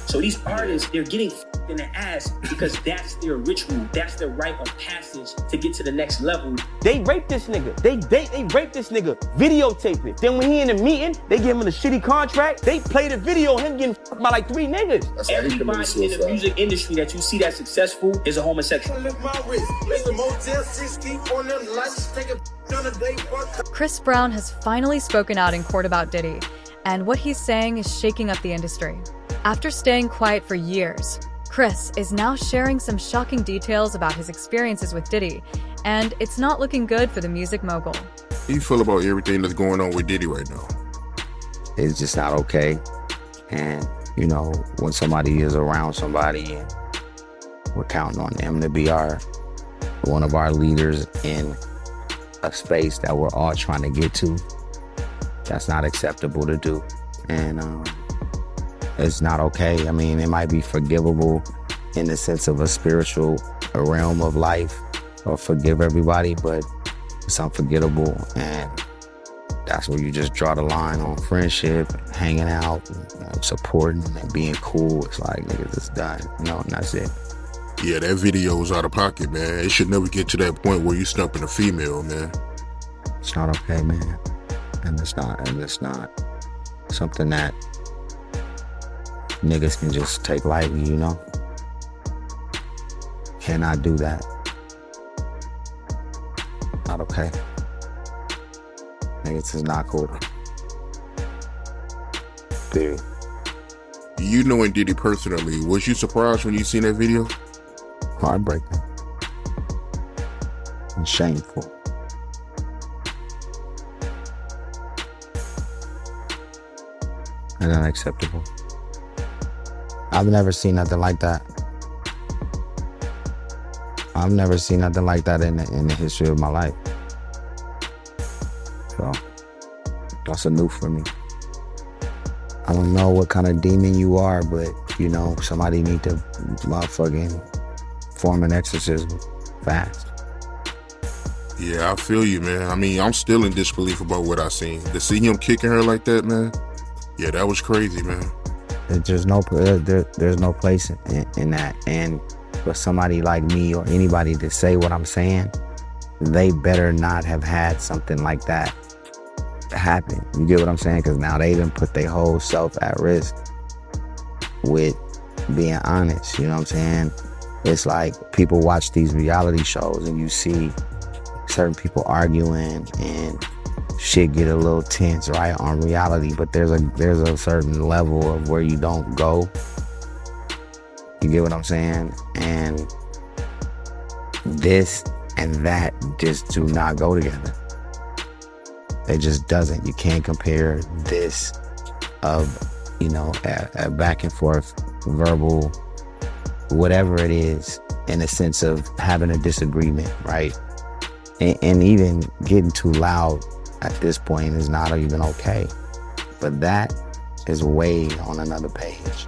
So these artists, they're getting in the ass because that's their ritual. That's their rite of passage to get to the next level. They raped this nigga. They raped this nigga. Videotape it. Then when he in the meeting, they give him a shitty contract. They play the video of him getting fucked by like 3 niggas. That's everybody in the music industry that you see that's successful is a homosexual. Chris Brown has finally spoken out in court about Diddy, and what he's saying is shaking up the industry. After staying quiet for years, Chris is now sharing some shocking details about his experiences with Diddy, and it's not looking good for the music mogul. How do you feel about everything that's going on with Diddy right now? It's just not okay. And, you know, when somebody is around somebody and we're counting on them to be one of our leaders in a space that we're all trying to get to, that's not acceptable to do. And it's not okay. I mean, it might be forgivable in the sense of a spiritual realm of life or forgive everybody, but it's unforgettable. And that's where you just draw the line on friendship, hanging out, supporting and being cool. It's like, niggas, it's done, you know, and that's it. Yeah, that video was out of pocket, man. It should never get to that point where you stumping a female, man. It's not okay, man. And it's not something that niggas can just take lightly, you know? Cannot do that. Not okay. Niggas is not cool. Period. You knowing Diddy personally, was you surprised when you seen that video? Heartbreaking. And shameful. And unacceptable. I've never seen nothing like that. I've never seen nothing like that in the history of my life. So, that's a new for me. I don't know what kind of demon you are, but, you know, somebody need to motherfucking form an exorcism fast. Yeah, I feel you, man. I mean, I'm still in disbelief about what I seen. To see him kicking her like that, man, yeah, that was crazy, man. There's no place in that. And for somebody like me or anybody to say what I'm saying, they better not have had something like that happen. You get what I'm saying? Because now they done put their whole self at risk with being honest. You know what I'm saying? It's like people watch these reality shows and you see certain people arguing and shit get a little tense, right, on reality, but there's a certain level of where you don't go. You get what I'm saying? And this and that just do not go together. It just doesn't. You can't compare this of, you know, a back and forth verbal, whatever it is, in a sense of having a disagreement, right? And even getting too loud at this point is not even okay. But that is way on another page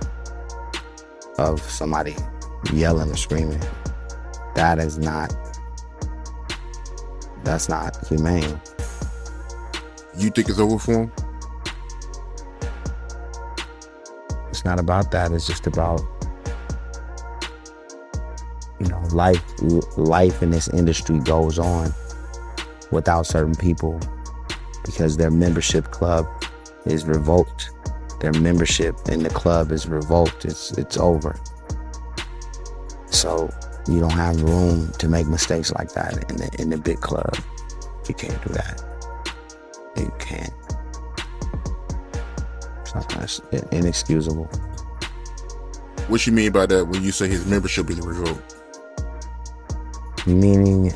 of somebody yelling or screaming. That's not humane. You think it's over for him? It's not about that. It's just about, you know, life in this industry goes on without certain people because their membership club is revoked. Their membership in the club is revoked. It's over. So you don't have room to make mistakes like that in the big club. You can't do that. You can't. It's inexcusable. What you mean by that when you say his membership is revoked? Meaning,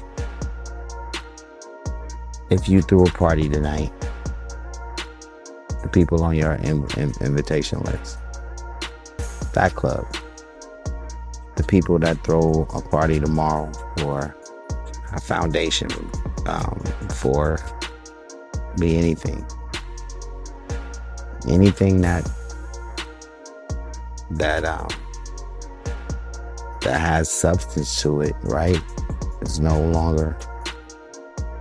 if you threw a party tonight, the people on your invitation list, that club, the people that throw a party tomorrow for a foundation, for be anything that has substance to it, right, is no longer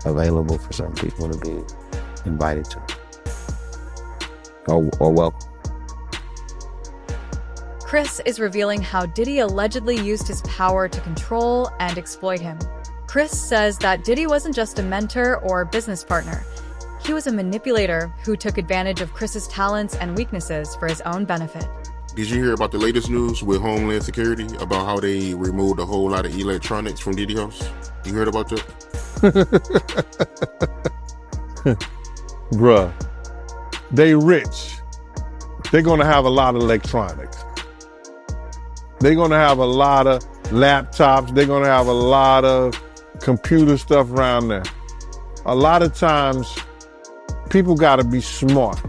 available for certain people to be invited to or welcome. Chris is revealing how Diddy allegedly used his power to control and exploit him. Chris says that Diddy wasn't just a mentor or business partner. He was a manipulator who took advantage of Chris's talents and weaknesses for his own benefit. Did you hear about the latest news with Homeland Security about how they removed a whole lot of electronics from Diddy house? You heard about that? Bruh, they rich. They're gonna have a lot of electronics. They're gonna have a lot of laptops. They're gonna have a lot of computer stuff around there. A lot of times, people gotta be smart.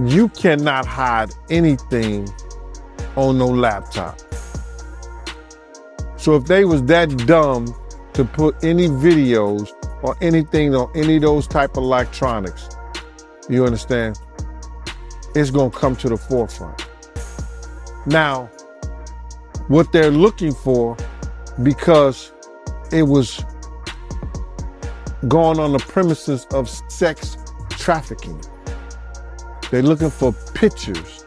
You cannot hide anything on no laptop. So if they was that dumb to put any videos or anything on any of those type of electronics, you understand? It's gonna come to the forefront. Now, what they're looking for, because it was going on the premises of sex trafficking, they're looking for pictures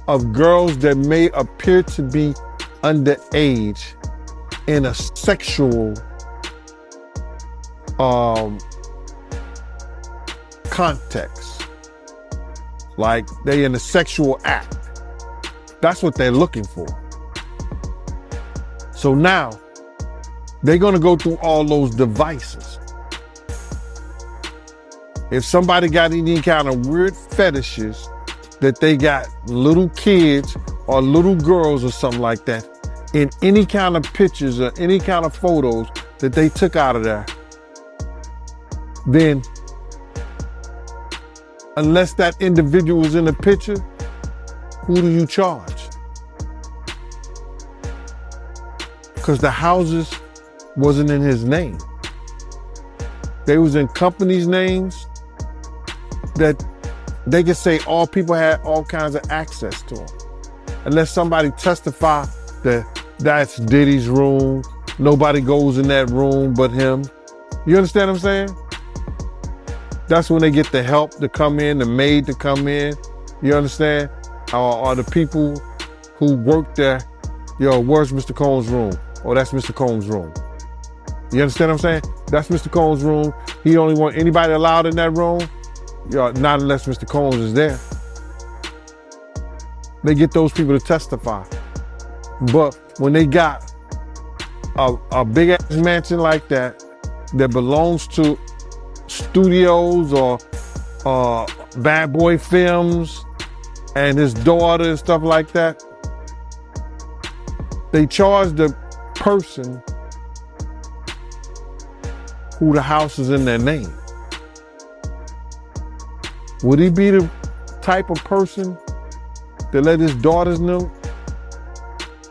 of girls that may appear to be underage in a sexual context. Like they in a sexual act. That's what they're looking for. So now they're gonna go through all those devices. If somebody got any kind of weird fetishes that they got little kids or little girls or something like that in any kind of pictures or any kind of photos that they took out of there, then unless that individual is in the picture, who do you charge? Because the houses wasn't in his name. They was in companies' names that they could say all people had all kinds of access to them. Unless somebody testify that that's Diddy's room, nobody goes in that room but him. You understand what I'm saying? That's when they get the help to come in, the maid to come in, you understand? Or the people who work there, yo, where's Mr. Combs' room? Oh, that's Mr. Combs' room. You understand what I'm saying? That's Mr. Combs' room. He only want anybody allowed in that room? Yo, not unless Mr. Combs is there. They get those people to testify. But when they got a big ass mansion like that belongs to studios or Bad Boy Films and his daughter and stuff like that, they charge the person who the house is in their name. Would he be the type of person that let his daughters know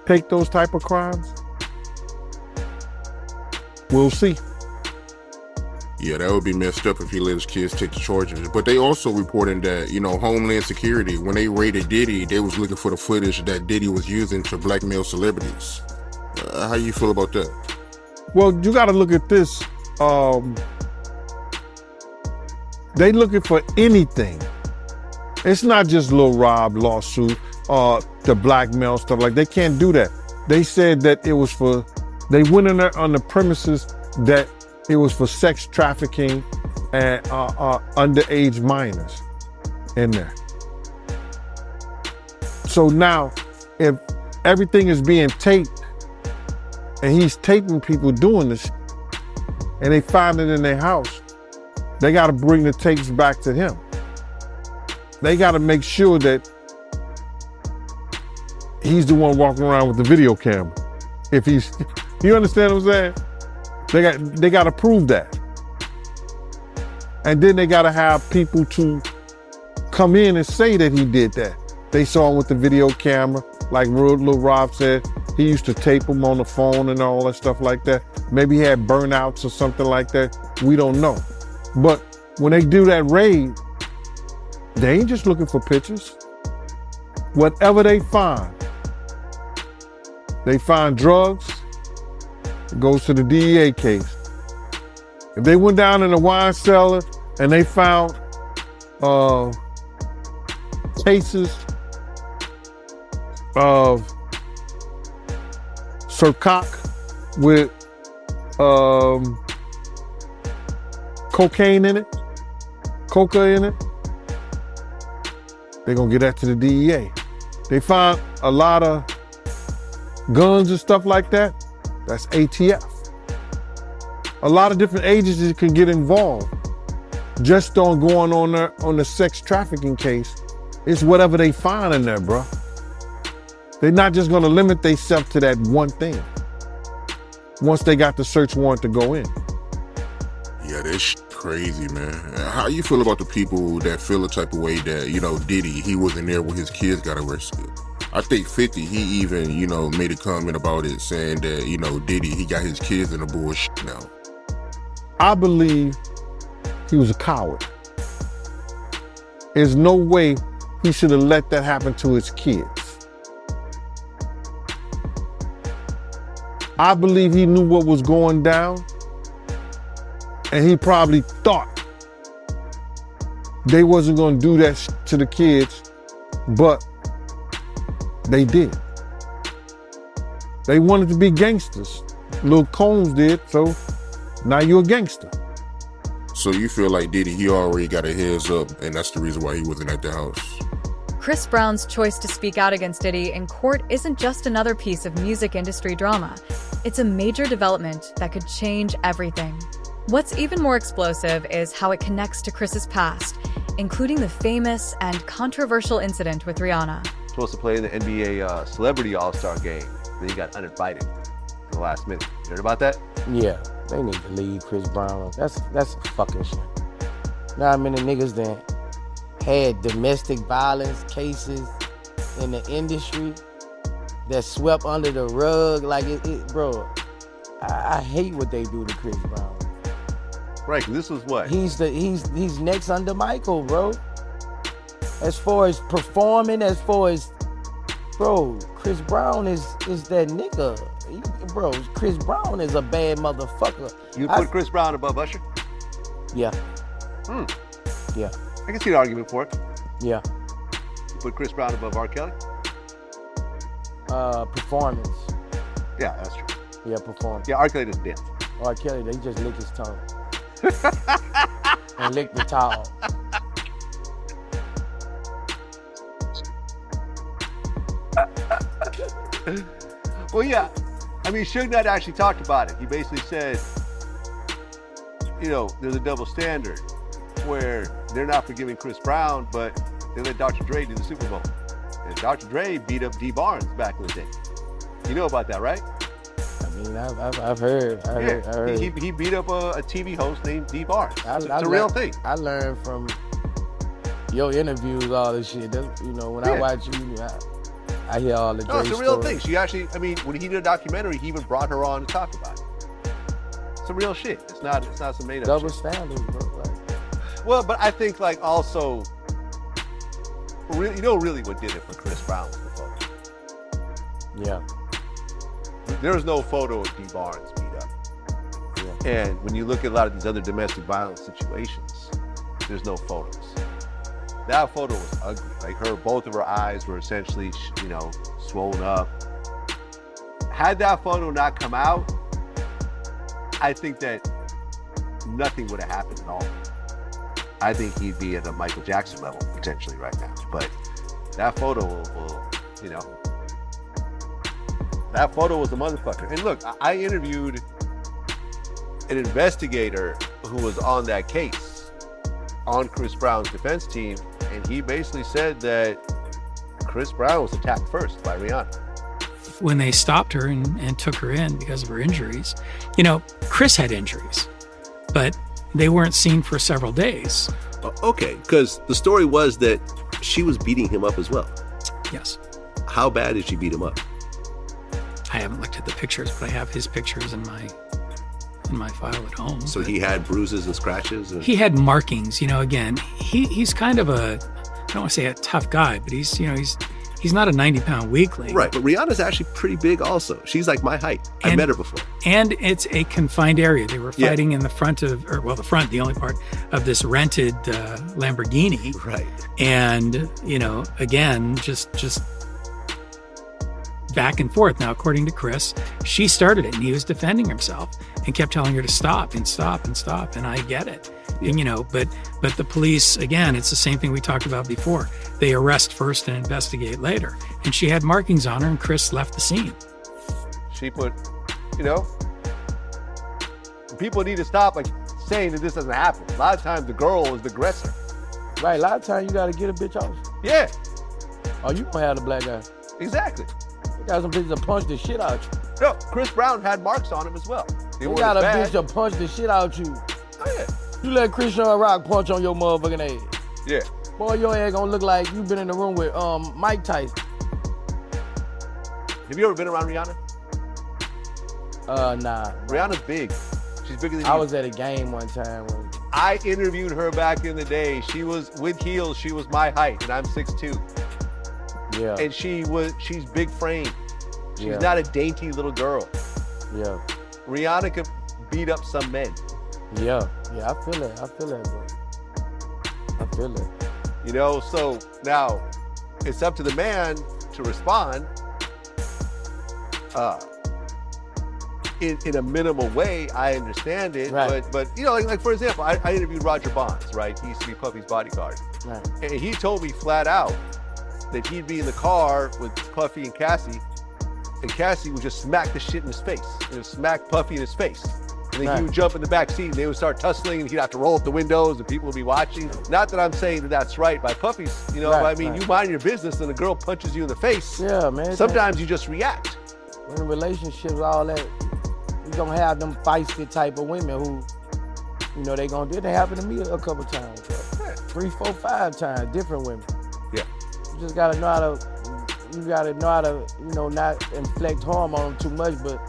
take those type of crimes? We'll see. Yeah, that would be messed up if he let his kids take the charges. But they also reporting that, Homeland Security, when they raided Diddy, they was looking for the footage that Diddy was using to blackmail celebrities. How you feel about that? Well, you got to look at this. They looking for anything. It's not just Lil Rob lawsuit or the blackmail stuff. Like, they can't do that. They said that it was for, they went in there on the premises that it was for sex trafficking and underage minors in there. So now, if everything is being taped and he's taping people doing this and they find it in their house, they got to bring the tapes back to him. They got to make sure that he's the one walking around with the video camera. If he's, you understand what I'm saying? They got to prove that. And then they got to have people to come in and say that he did that. They saw him with the video camera. Like Lil Rob said, he used to tape him on the phone and all that stuff like that. Maybe he had burnouts or something like that. We don't know. But when they do that raid, they ain't just looking for pictures. Whatever they find drugs, it goes to the DEA case. If they went down in the wine cellar and they found cases of Sircock with cocaine in it, coca in it, they're gonna get that to the DEA. They find a lot of guns and stuff like that, that's ATF. A lot of different agencies can get involved just on going on there on the sex trafficking case. It's whatever they find in there, bro. They're not just gonna limit themselves to that one thing once they got the search warrant to go in. Yeah, that's crazy, man. How you feel about the people that feel the type of way that, you know, Diddy, he wasn't there when his kids got arrested? I think 50, he even, you know, made a comment about it saying that, you know, Diddy, he got his kids in the bullshit now. I believe he was a coward. There's no way he should have let that happen to his kids. I believe he knew what was going down, and he probably thought they wasn't gonna do that to the kids, but they did. They wanted to be gangsters. Lil Combs did, so now you're a gangster. So you feel like Diddy, he already got a heads up, and that's the reason why he wasn't at the house? Chris Brown's choice to speak out against Diddy in court isn't just another piece of music industry drama. It's a major development that could change everything. What's even more explosive is how it connects to Chris's past, including the famous and controversial incident with Rihanna. Supposed to play in the NBA Celebrity All-Star game. Then he got uninvited at the last minute. You heard about that? Yeah, they need to leave Chris Brown. That's fucking shit. Now how many niggas that had domestic violence cases in the industry that swept under the rug like bro. I hate what they do to Chris Brown. Right, 'cause this was what? He's next under Michael, bro. As far as performing, as far as, bro, Chris Brown is that nigga. Bro, Chris Brown is a bad motherfucker. You put Chris Brown above Usher? Yeah. Yeah. I can see the argument for it. Yeah. You put Chris Brown above R. Kelly? Performance. Yeah, that's true. Yeah, performance. Yeah, R. Kelly doesn't dance. R. Kelly, they just lick his tongue. And lick the towel. Well, yeah. I mean, Suge Knight actually talked about it. He basically said, you know, there's a double standard where they're not forgiving Chris Brown, but they let Dr. Dre do the Super Bowl. And Dr. Dre beat up D. Barnes back in the day. You know about that, right? I mean, I've heard. I heard. He beat up a TV host named D. Barnes. It's a real thing. I learned from your interviews, all this shit. You know, when I watch you, I hear all the great it's a real stories. thing. She actually, I mean, when he did a documentary, he even brought her on to talk about it. It's a real shit. It's not some made up double shit. standards, bro. Like, well, but I think like also, you know, really what did it for Chris Brown was the photo. yeah. There's no photo of D. Barnes beat up. Yeah. And when you look at a lot of these other domestic violence situations, there's no photos. That photo was ugly. Like both of her eyes were essentially, you know, swollen up. Had that photo not come out, I think that nothing would have happened at all. I think he'd be at a Michael Jackson level potentially right now. But that photo will you know, that photo was a motherfucker. And look, I interviewed an investigator who was on that case on Chris Brown's defense team, and he basically said that Chris Brown was attacked first by Rihanna. When they stopped her and took her in because of her injuries, you know, Chris had injuries, but they weren't seen for several days. Okay, because the story was that she was beating him up as well. Yes. How bad did she beat him up? I haven't looked at the pictures, but I have his pictures in my file at home. So he had bruises and scratches? He had markings, you know, again, he's kind of I don't want to say a tough guy, but he's not a 90-pound weakling. Right, but Rihanna's actually pretty big also. She's like my height. I met her before. And it's a confined area. They were fighting in the front the only part of this rented Lamborghini. Right. And, you know, again, just back and forth. Now, according to Chris, she started it and he was defending himself and kept telling her to stop and stop and stop. And I get it. And, but the police, again, it's the same thing we talked about before. They arrest first and investigate later. And she had markings on her and Chris left the scene. She put, people need to stop saying that this doesn't happen. A lot of times the girl is the aggressor. Right, a lot of times you gotta get a bitch off. Yeah. Oh, you gonna have the black guy. Exactly. You got some bitches that punch the shit out you. No, Chris Brown had marks on him as well. You got a bitch that punch the shit out you. Oh, yeah. You let Christian Rock punch on your motherfucking ass. Yeah. Boy, your ass gonna look like you been in the room with Mike Tyson. Have you ever been around Rihanna? Nah. Rihanna's big. She's bigger than you. I was at a game one time. I interviewed her back in the day. She was, with heels, she was my height, and I'm 6'2". Yeah. And she's big frame. She's Yeah. not a dainty little girl. Yeah. Rihanna could beat up some men. Yeah. Yeah, I feel it, bro. I feel it. So now it's up to the man to respond in a minimal way. I understand it, right. but like for example, I interviewed Roger Bonds, right? He used to be Puffy's bodyguard. Right. And he told me flat out that he'd be in the car with Puffy and Cassie would just smack the shit in his face. Smack Puffy in his face. And then he would jump in the back seat and they would start tussling and he'd have to roll up the windows and people would be watching. Not that I'm saying that that's right by Puffy's, you mind your business and a girl punches you in the face. Yeah, man. Sometimes you just react. In relationships, all that, you gonna have them feisty type of women who, they gonna do it. They happened to me a couple times. 3, 4, 5 times, different women. Yeah. You just gotta know how to, not inflict harm on them too much, but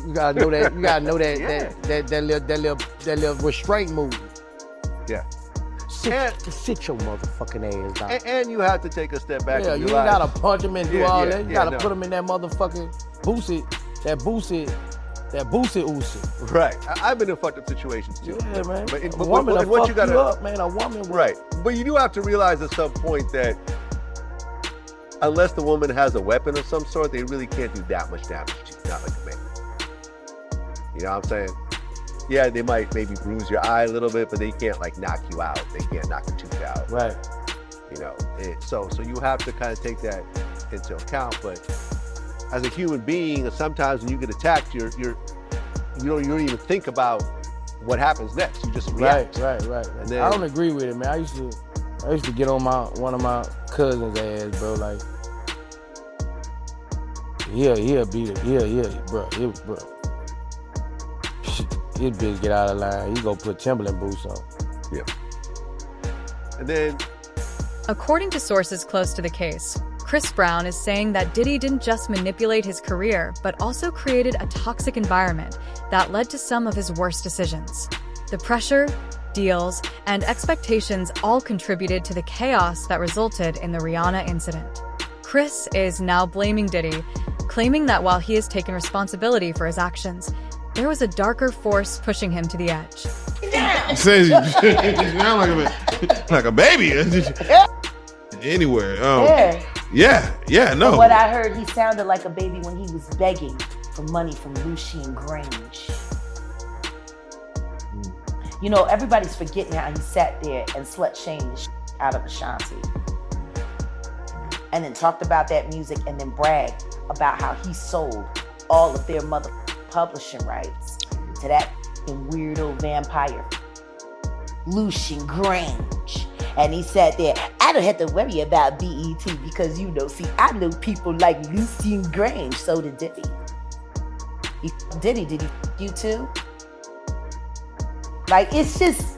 you gotta know that. You gotta know that little restraint move. Yeah. Sit your motherfucking ass down. And you have to take a step back. Yeah, you ain't gotta punch him and do all that. You gotta put him in that motherfucking boosie. Right. I've been in fucked up situations too. Yeah, man. But a woman will fuck you you up, man. A woman will. Right. But you do have to realize at some point that unless the woman has a weapon of some sort, they really can't do that much damage to you. Not like a man. You know what I'm saying? Yeah, they might maybe bruise your eye a little bit, but they can't knock you out. They can't knock your tooth out. Right. So you have to kind of take that into account. But as a human being, sometimes when you get attacked, you don't even think about what happens next. You just react. Right. And then, I don't agree with it, man. I used to get on one of my cousins' ass, bro. Like, he'll beat it. Bro. His bitch get out of line. He go put Timberland boots on. Yeah. And then, according to sources close to the case, Chris Brown is saying that Diddy didn't just manipulate his career, but also created a toxic environment that led to some of his worst decisions. The pressure, deals, and expectations all contributed to the chaos that resulted in the Rihanna incident. Chris is now blaming Diddy, claiming that while he has taken responsibility for his actions, there was a darker force pushing him to the edge. Says you sound like a baby. Anywhere. No. From what I heard, he sounded like a baby when he was begging for money from Lucian Grange. Everybody's forgetting how he sat there and slut-shamed the shit out of Ashanti. And then talked about that music and then bragged about how he sold all of their mother publishing rights to that weirdo vampire, Lucian Grange. And he sat there, I don't have to worry about BET because, I know people like Lucian Grange. So did Diddy. Did he you too? It's just...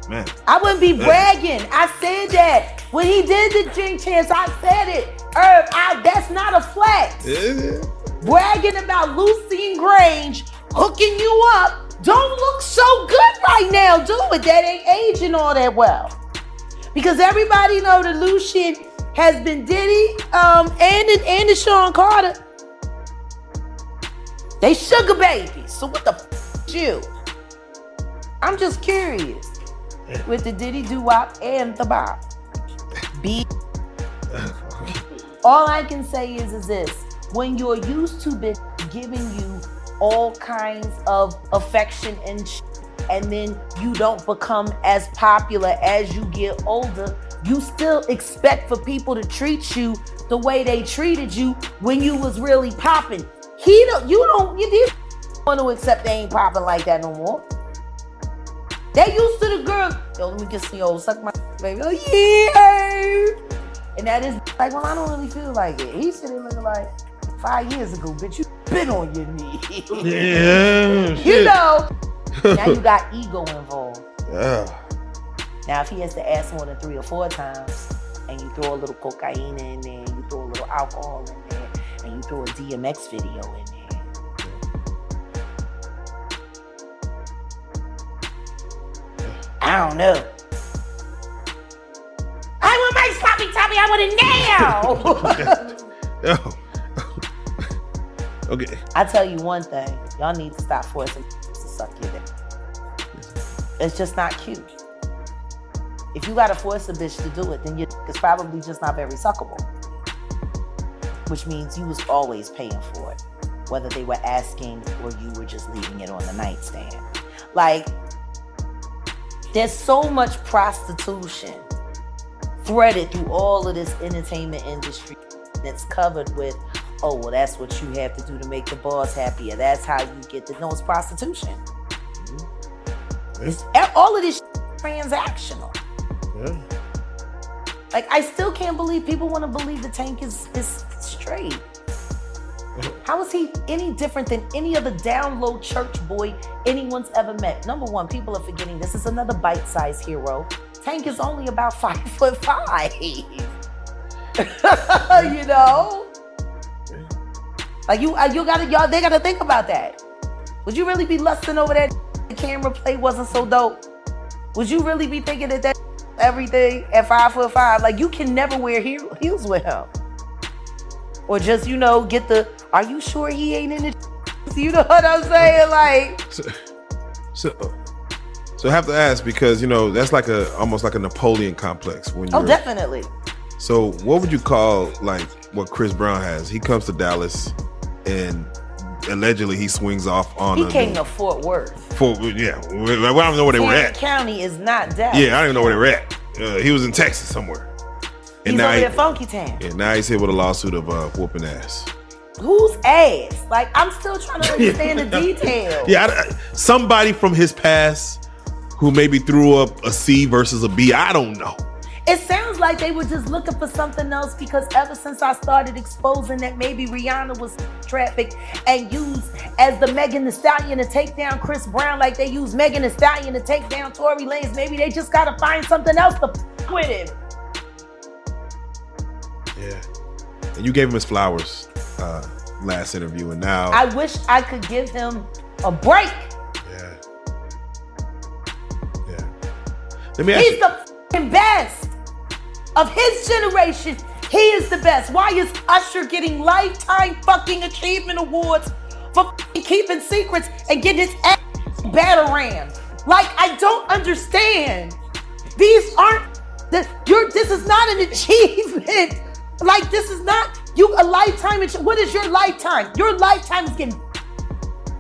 Man. I wouldn't be bragging. I said that. When he did the Drink Champs, I said it. That's not a flex. Bragging about Lucian Grange hooking you up don't look so good right now, do it. That ain't aging all that well. Because everybody know that Lucian has been Diddy and Sean Carter. They sugar babies. So what the is you? I'm just curious with the Diddy doo-wop and the bop. B. All I can say is this. When you're used to bitch giving you all kinds of affection and then you don't become as popular as you get older, you still expect for people to treat you the way they treated you when you was really popping. You didn't want to accept they ain't popping like that no more. They used to the girl, yo, let me get some, suck my baby. Oh yeah. And that is like, well, I don't really feel like it. He's sitting looking like 5 years ago, bitch, you been on your knees. Yeah. You know. Now you got ego involved. Yeah. Now if he has to ask more than 3 or 4 times, and you throw a little cocaine in there, you throw a little alcohol in there, and you throw a DMX video in there. I don't know. I want my sloppy toppy, I want it now! Okay. I tell you one thing, y'all need to stop forcing to suck your dick. It's just not cute. If you gotta force a bitch to do it, then your dick is probably just not very suckable. Which means you was always paying for it, whether they were asking or you were just leaving it on the nightstand. Like, there's so much prostitution threaded through all of this entertainment industry that's covered with, oh, well, that's what you have to do to make the boss happier. That's how you get the, no, it's prostitution. It's, all of this transactional. Yeah. Like, I still can't believe people want to believe the Tank is straight. How is he any different than any other down low church boy anyone's ever met? Number one, people are forgetting this is another bite-sized hero. Tank is only about 5'5". You know? Like they gotta think about that. Would you really be lusting over that the camera play wasn't so dope? Would you really be thinking that everything at 5'5"? Like, you can never wear heels with him. Or just, get the, are you sure he ain't in the you know what I'm saying? Like, so I have to ask, because that's like almost like a Napoleon complex when you're, definitely. So what would you call like what Chris Brown has? He comes to Dallas and allegedly he swings off on he came to Fort Worth. I don't know where they were at. County is not Dallas. Yeah, I don't even know where they were at. He was in Texas somewhere. And he's now over at Funky Town. Yeah, now he's hit with a lawsuit of whooping ass. Whose ass? Like, I'm still trying to understand the details. Yeah, somebody from his past who maybe threw up a C versus a B. I don't know. It sounds like they were just looking for something else, because ever since I started exposing that maybe Rihanna was trafficked and used as the Megan Thee Stallion to take down Chris Brown, like they used Megan Thee Stallion to take down Tory Lanez, maybe they just gotta find something else to with him. Yeah. And you gave him his flowers last interview, and now I wish I could give him a break. Yeah. Let me ask He's the best of his generation. He is the best. Why is Usher getting lifetime fucking achievement awards for keeping secrets and getting his ass batarang? Like, I don't understand. These aren't this is not an achievement. Like, this is not a lifetime. What is your lifetime? Your lifetime is getting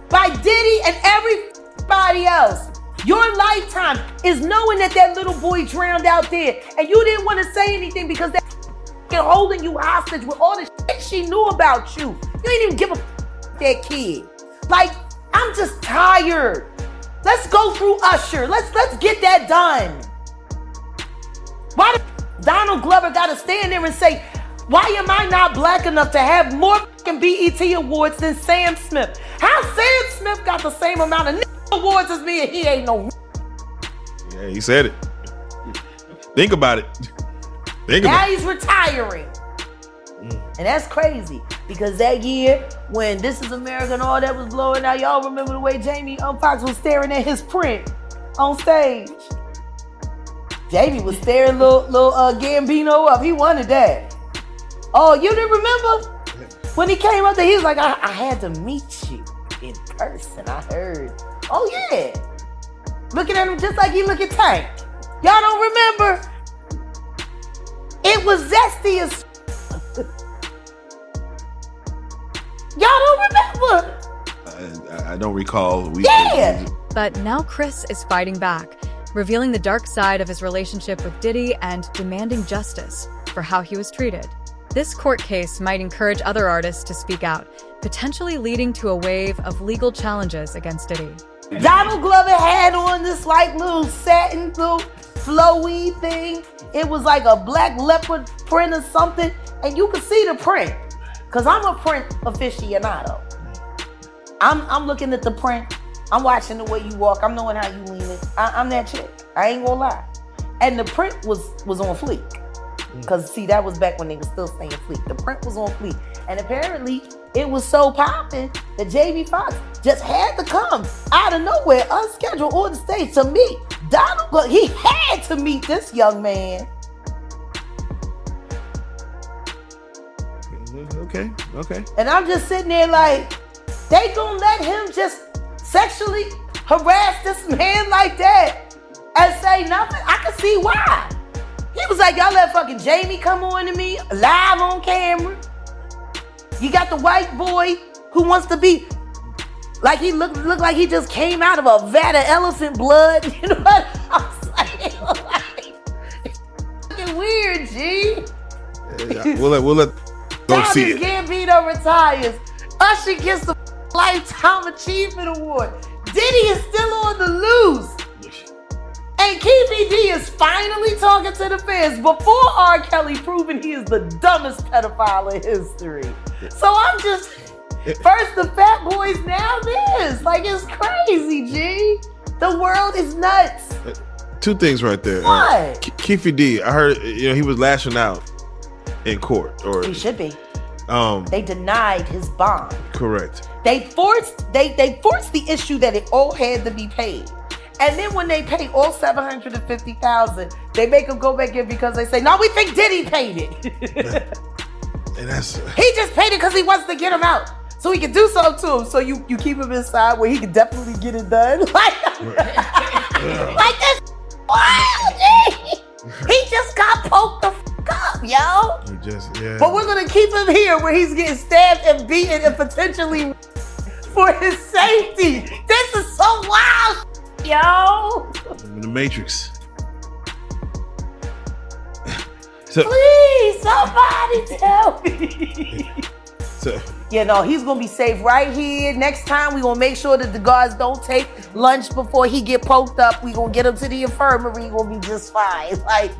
by Diddy and everybody else. Your lifetime is knowing that little boy drowned out there, and you didn't want to say anything because they're holding you hostage with all the shit she knew about you. You didn't even give a that kid. Like, I'm just tired. Let's go through Usher. Let's get that done. Why did Donald Glover got to stand there and say, why am I not black enough to have more BET awards than Sam Smith? How Sam Smith got the same amount of awards as me and he ain't no. Yeah, he said it. Think about it. Now he's retiring. And that's crazy, because that year when This Is America and all that was blowing out, y'all remember the way Jamie Foxx was staring at his print on stage? Jamie was staring little Gambino up. He wanted that. Oh, you didn't remember? When he came up there, he was like, I had to meet you in person. I heard. Oh, yeah. Looking at him just like he look at Tank. Y'all don't remember? It It was zesty as y'all don't remember? I don't recall. Yeah. But now Chris is fighting back, revealing the dark side of his relationship with Diddy and demanding justice for how he was treated. This court case might encourage other artists to speak out, potentially leading to a wave of legal challenges against Diddy. Donald Glover had on this like little satin, little flowy thing. It was like a black leopard print or something, and you could see the print. Cause I'm a print aficionado. I'm looking at the print. I'm watching the way you walk. I'm knowing how you lean it. I'm that chick. I ain't gonna lie. And the print was on fleek. Cause see, that was back when they were still saying fleek. The print was on fleek. And apparently it was so popping that Jamie Foxx just had to come out of nowhere, unscheduled, on the stage to meet Donald Glover. He had to meet this young man. Okay. And I'm just sitting there like, they gonna let him just sexually harass this man like that and say nothing? I can see why. He was like, y'all let fucking Jamie come on to me live on camera. You got the white boy who wants to be like he look like he just came out of a vat of elephant blood. You know what I'm saying? Like, it's fucking weird, G. We'll let go see it. Gambino retires. Usher gets the Lifetime Achievement Award. Diddy is still on the loose. And Keefy D is finally talking to the fans before R. Kelly proving he is the dumbest pedophile in history. So I'm just, first the Fat Boys, now this. Like, it's crazy, G. The world is nuts. Two things right there. What? Keefy D, I heard he was lashing out in court. Or he should be. They denied his bond. Correct. They forced the issue that it all had to be paid. And then when they pay all $750,000, they make him go back in because they say, no, we think Diddy paid it. And that's he just paid it because he wants to get him out. So he can do something to him. So you keep him inside where he can definitely get it done. Like this wild. He just got poked the fuck up, yo. But we're gonna keep him here where he's getting stabbed and beaten and potentially for his safety. This is so wild, yo. In the Matrix. So, please, somebody tell me. He's gonna be safe right here. Next time, we gonna make sure that the guards don't take lunch before he get poked up. We gonna get him to the infirmary. He gonna be just fine. Like,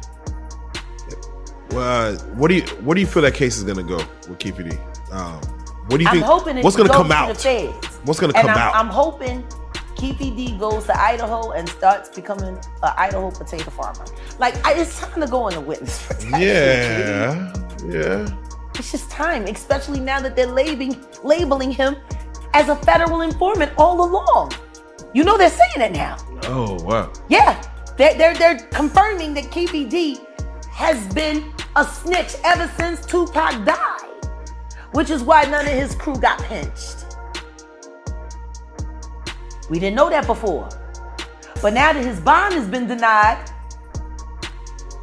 what do you feel that case is gonna go with Keefy D? What do you think? I'm hoping what's gonna come out? What's gonna come out? I'm hoping Keefy D goes to Idaho and starts becoming an Idaho potato farmer. Like, it's time to go in the witness protection. Yeah. It's just time, especially now that they're labeling him as a federal informant all along. You know they're saying it now. Oh, wow. Yeah, they're confirming that Keefy D has been a snitch ever since Tupac died, which is why none of his crew got pinched. We didn't know that before. But now that his bond has been denied,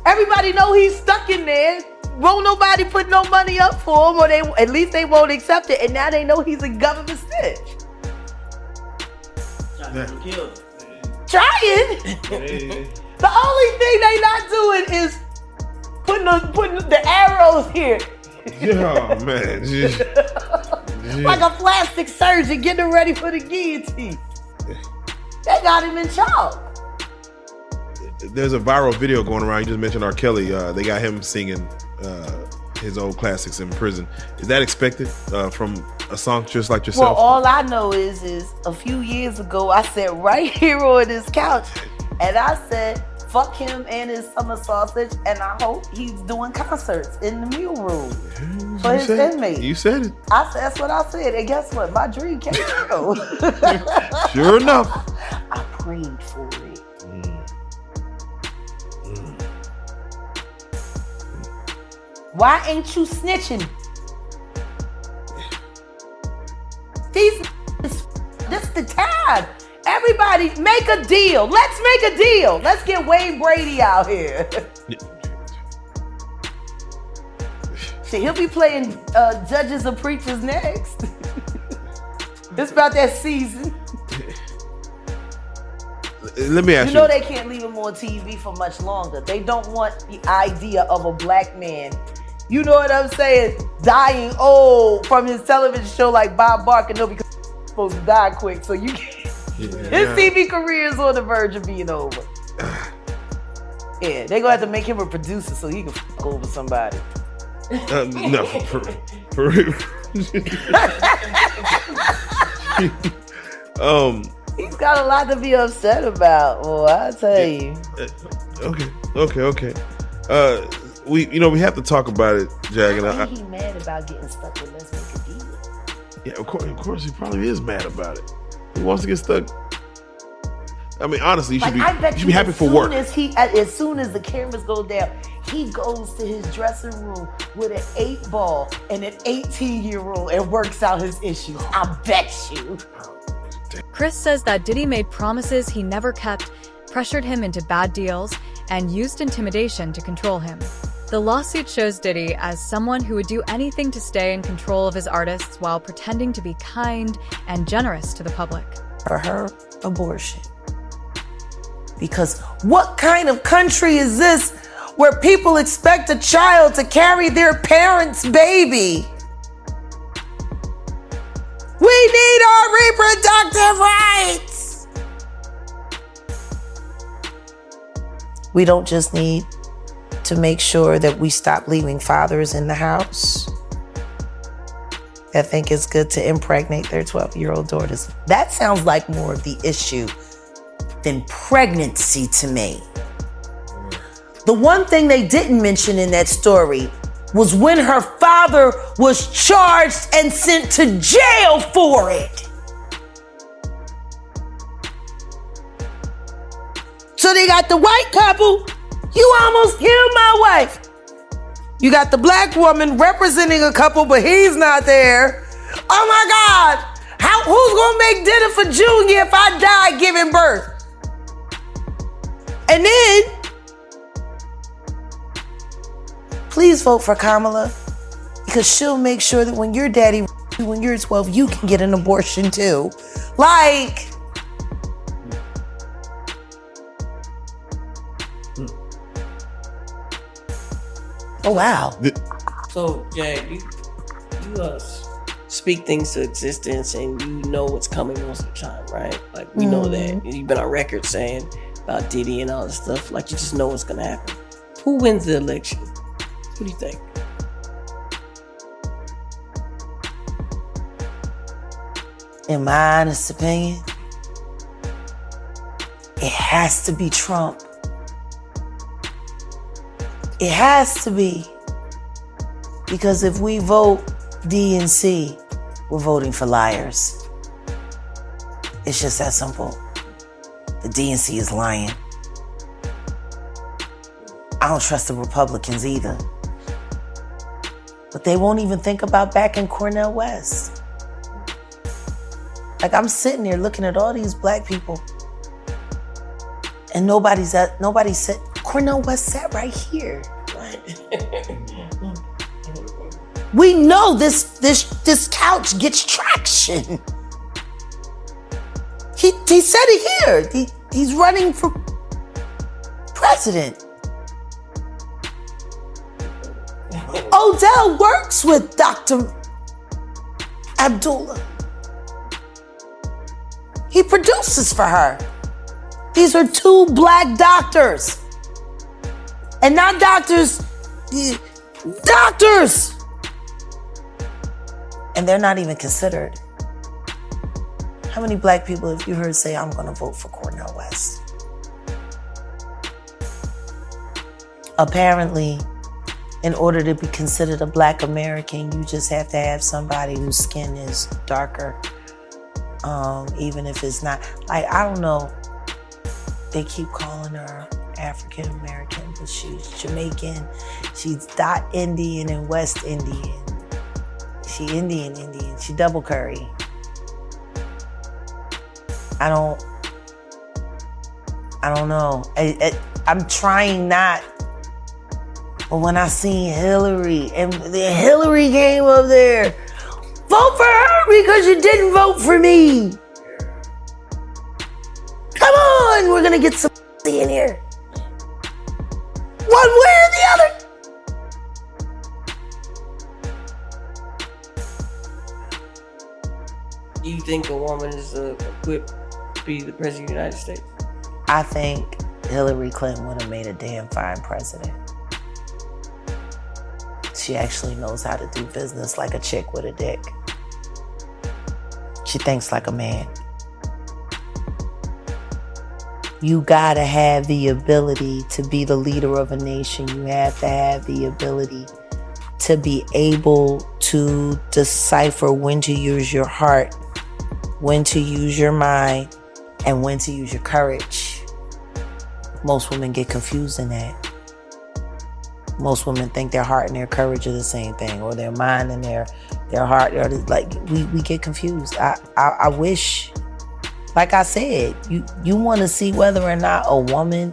everybody know he's stuck in there. Won't nobody put no money up for him, or at least they won't accept it. And now they know he's a government snitch. Trying. The only thing they not doing is putting the arrows here. Oh man. Like a plastic surgeon getting ready for the guillotine. They got him in chalk. There's a viral video going around. You just mentioned R. Kelly. They got him singing his old classics in prison. Is that expected from a songstress like yourself? Well, all I know is a few years ago, I sat right here on this couch and I said, fuck him and his summer sausage, and I hope he's doing concerts in the mule room for his inmates. You said it. That's what I said. And guess what? My dream came true. Sure enough. I prayed for it. Why ain't you snitching? This the time. Everybody make a deal. Let's make a deal. Let's get Wayne Brady out here. Shit, he'll be playing Judges or Preachers next. It's about that season. Let me ask you. You know they can't leave him on TV for much longer. They don't want the idea of a black man, you know what I'm saying, dying old from his television show like Bob Barker. No, because he's supposed to die quick. So you can't. His TV career is on the verge of being over. Yeah, they're going to have to make him a producer so he can fuck over somebody. No, for real. He's got a lot to be upset about. Well, I tell you. Okay. We have to talk about it, Jag. And I think he's mad about getting stuck with Let's Make a Deal. Yeah, of course, he probably is mad about it. He wants to get stuck. I mean, honestly, you should be happy for work. As soon as the cameras go down, he goes to his dressing room with an 8-ball and an 18-year-old and works out his issues. I bet you. Chris says that Diddy made promises he never kept, pressured him into bad deals, and used intimidation to control him. The lawsuit shows Diddy as someone who would do anything to stay in control of his artists while pretending to be kind and generous to the public. For her, abortion. Because what kind of country is this where people expect a child to carry their parents' baby? We need our reproductive rights. We don't just need to make sure that we stop leaving fathers in the house that think it's good to impregnate their 12-year-old daughters. That sounds like more of the issue than pregnancy to me. The one thing they didn't mention in that story was when her father was charged and sent to jail for it. So they got the white couple, you almost killed my wife. You got the black woman representing a couple, but he's not there. Oh my God, who's gonna make dinner for Junior if I die giving birth? And then, please vote for Kamala, because she'll make sure that when you're 12, you can get an abortion too. Like, oh wow. So, Jag, you speak things to existence, and you know what's coming most of the time, right? Like, we know that. You've been on record saying about Diddy and all this stuff. Like, you just know what's gonna happen. Who wins the election? Who do you think? In my honest opinion, it has to be Trump. It has to be. Because if we vote DNC, we're voting for liars. It's just that simple. The DNC is lying. I don't trust the Republicans either. But they won't even think about backing Cornel West. Like, I'm sitting there looking at all these black people, and nobody said, Cornel West sat right here. We know this couch gets traction. He said it here. He's running for president. Odell works with Dr. Abdullah. He produces for her. These are two black doctors. And not doctors, doctors! And they're not even considered. How many black people have you heard say, I'm gonna vote for Cornel West? Apparently, in order to be considered a black American, you just have to have somebody whose skin is darker. Even if it's not, like, I don't know, they keep calling her African American, but she's Jamaican. She's dot Indian and West Indian. She Indian. She double curry. I don't know. I'm trying not. But when I seen Hillary, and then Hillary came up there, vote for her because you didn't vote for me. Come on, we're gonna get some in here. One way or the other. Do you think a woman is equipped to be the president of the United States? I think Hillary Clinton would have made a damn fine president. She actually knows how to do business like a chick with a dick. She thinks like a man. You gotta have the ability to be the leader of a nation. You have to have the ability to be able to decipher when to use your heart, when to use your mind, and when to use your courage. Most women get confused in that. Most women think their heart and their courage are the same thing, or their mind and their heart are like, we get confused. I wish, like I said, you want to see whether or not a woman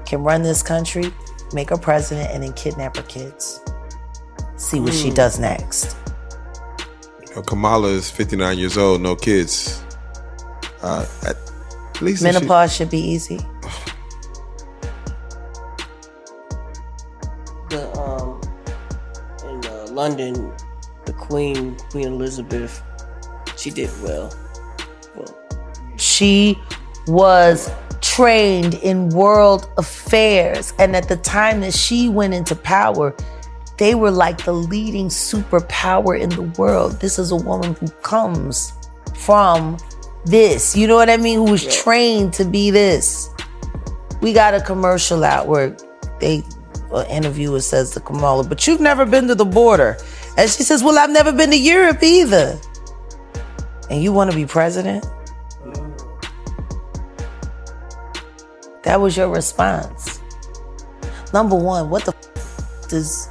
can run this country, make her president, and then kidnap her kids. See what she does next. Kamala is 59 years old, no kids. At least menopause should be easy. In London, the Queen Elizabeth, she did well. She was trained in world affairs, and at the time that she went into power, they were like the leading superpower in the world. This is a woman who comes from this, you know what I mean? Who was trained to be this. We got a commercial out where an interviewer says to Kamala, but you've never been to the border. And she says, well, I've never been to Europe either. And you want to be president? That was your response. Number one, what the does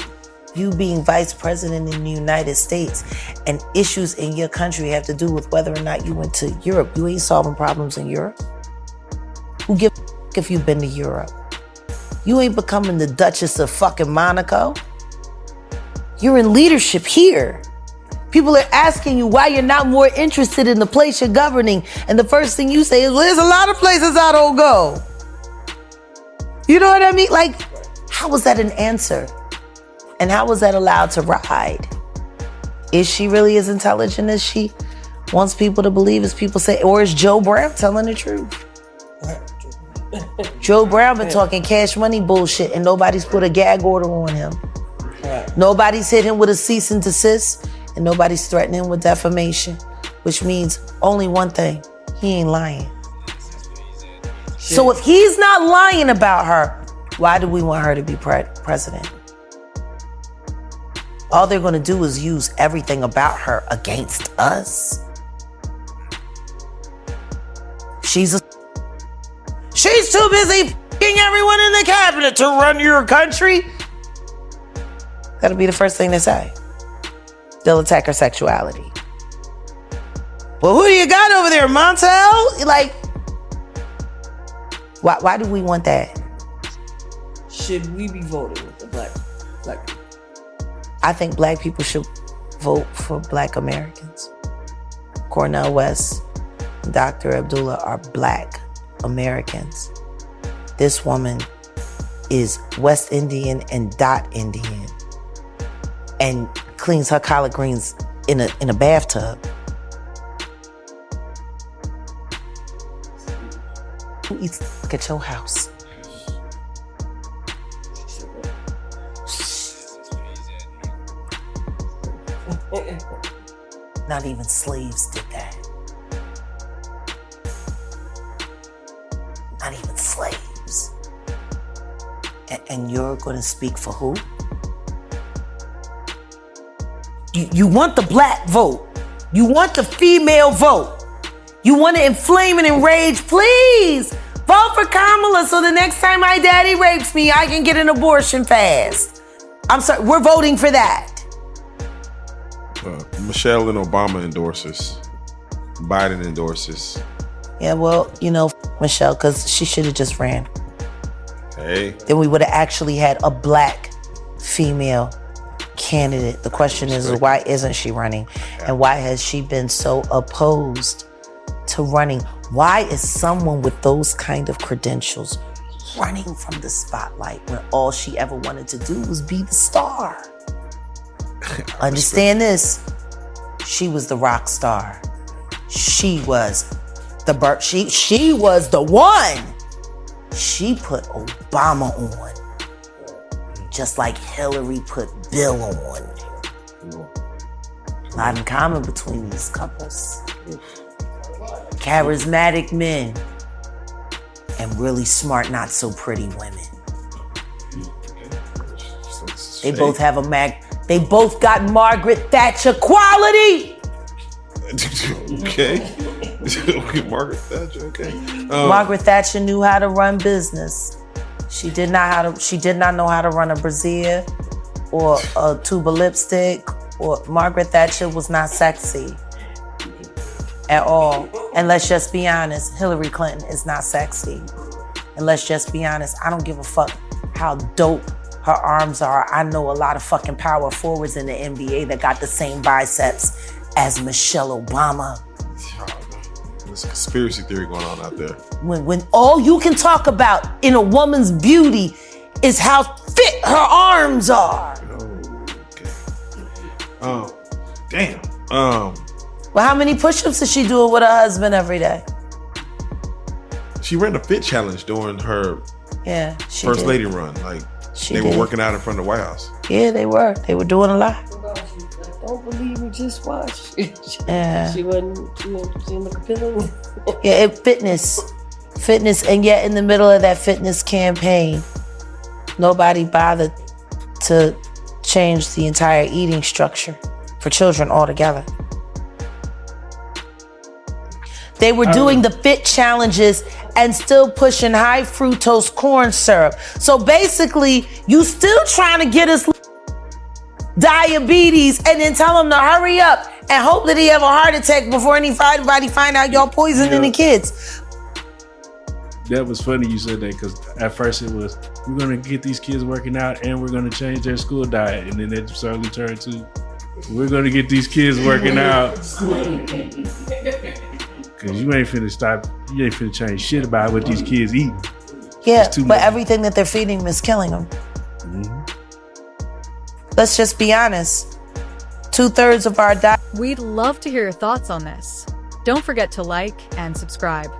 you being vice president in the United States and issues in your country have to do with whether or not you went to Europe? You ain't solving problems in Europe. Who gives a if you've been to Europe? You ain't becoming the Duchess of fucking Monaco. You're in leadership here. People are asking you why you're not more interested in the place you're governing, and the first thing you say is, well, there's a lot of places I don't go. You know what I mean? Like, how was that an answer? And how was that allowed to ride? Is she really as intelligent as she wants people to believe, as people say? Or is Joe Brown telling the truth? Joe Brown been talking cash money bullshit and nobody's put a gag order on him. Nobody's hit him with a cease and desist, and nobody's threatening him with defamation, which means only one thing: he ain't lying. So if he's not lying about her, why do we want her to be president? All they're going to do is use everything about her against us. She's too busy f***ing everyone in the cabinet to run your country. That'll be the first thing they say. They'll attack her sexuality. Well, who do you got over there, Montel? Like, why do we want that? Should we be voting with the black people? I think black people should vote for black Americans. Cornel West, Dr. Abdullah are black Americans. This woman is West Indian and dot Indian and cleans her collard greens in a bathtub. Who eats at your house? Not even slaves did that. Not even slaves. And you're going to speak for who? You want the black vote. You want the female vote. You want to inflame and enrage. Please vote for Kamala so the next time my daddy rapes me, I can get an abortion fast. I'm sorry, we're voting for that. Michelle and Obama endorses. Biden endorses. Yeah, well, Michelle, because she should have just ran. Hey. Then we would have actually had a black female candidate. The question is, why isn't she running? And why has she been so opposed to running? Why is someone with those kind of credentials running from the spotlight when all she ever wanted to do was be the star? Understand this. She was the rock star. She was the she was the one. She put Obama on, just like Hillary put Bill on. A lot in common between these couples. Charismatic men and really smart, not so pretty women. They both have they both got Margaret Thatcher quality. Okay. Okay, Margaret Thatcher. Okay. Margaret Thatcher knew how to run business. She did not know how to run a brassiere or a tube of lipstick. Or Margaret Thatcher was not sexy at all. And let's just be honest, Hillary Clinton is not sexy. And let's just be honest, I don't give a fuck how dope her arms are. I know a lot of fucking power forwards in the NBA that got the same biceps as Michelle Obama. There's a conspiracy theory going on out there. When all you can talk about in a woman's beauty is how fit her arms are. Damn. Well, how many push-ups is she doing with her husband every day? She ran the fit challenge during her first lady run. Like they were working out in front of the White House. Yeah, they were. They were doing a lot. Don't believe me, just watch. Yeah. She didn't look appealing. Yeah, fitness, and yet in the middle of that fitness campaign, nobody bothered to change the entire eating structure for children altogether. They were doing the fit challenges and still pushing high fructose corn syrup. So basically, you still trying to get us diabetes and then tell him to hurry up and hope that he have a heart attack before anybody find out y'all poisoning the kids. That was funny you said that, because at first it was, we're going to get these kids working out and we're going to change their school diet. And then it slowly turned to, we're going to get these kids working out. Because you ain't finna change shit about what these kids eat. Yeah, but everything that they're feeding them is killing them. Mm-hmm. Let's just be honest. 2/3 of our diet. We'd love to hear your thoughts on this. Don't forget to like and subscribe.